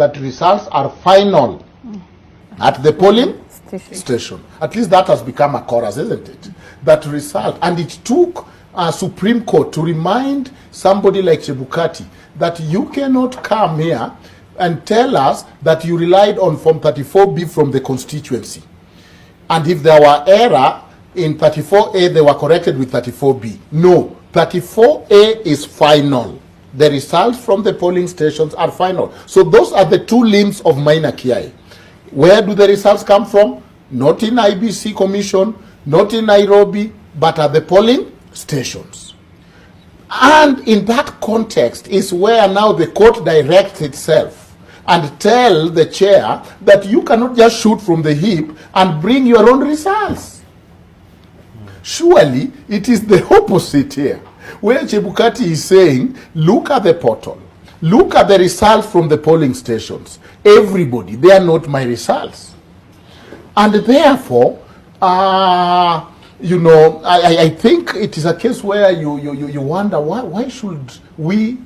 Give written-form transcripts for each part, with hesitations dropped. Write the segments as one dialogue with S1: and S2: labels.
S1: that results are final at the polling station. At least that has become a chorus, isn't it? That result. And it took a Supreme Court to remind somebody like Chebukati that you cannot come here and tell us that you relied on Form 34B from the constituency. And if there were error in 34A, they were corrected with 34B. No, 34A is final. The results from the polling stations are final. So those are the two limbs of minor KIA. Where do the results come from? Not in IEBC Commission, not in Nairobi, but at the polling stations. And in that context is where now the court directs itself and tell the chair that you cannot just shoot from the hip and bring your own results. Surely it is the opposite here, where Chebukati is saying, look at the portal, look at the results from the polling stations. Everybody, they are not my results. And therefore, you know, I think it is a case where you wonder, why should we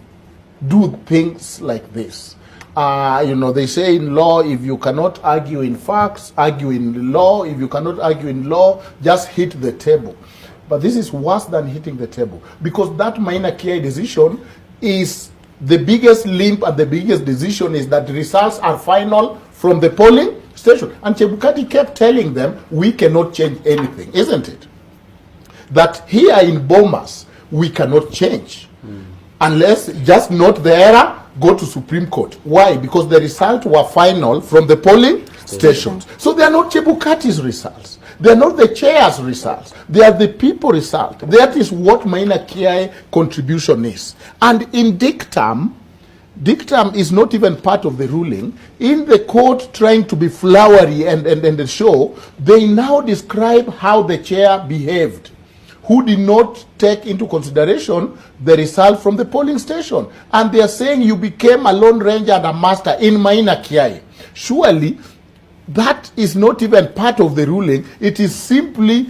S1: do things like this? You know, they say in law, if you cannot argue in facts, argue in law. If you cannot argue in law, just hit the table. But this is worse than hitting the table, because that minor KIA decision is the biggest limp, and the biggest decision is that the results are final from the polling station. And Chebukati kept telling them, we cannot change anything, isn't it? That here in Bomas, we cannot change. Unless just note the error, go to Supreme Court. Why? Because the results were final from the polling stations. So they are not Chebukati's results. They are not the chair's results. They are the people result. That is what minor KIA contribution is. And in dictum is not even part of the ruling. In the court trying to be flowery and show, they now describe how the chair behaved, who did not take into consideration the result from the polling station. And they are saying you became a lone ranger and a master in minor KIA. Surely that is not even part of the ruling. It is simply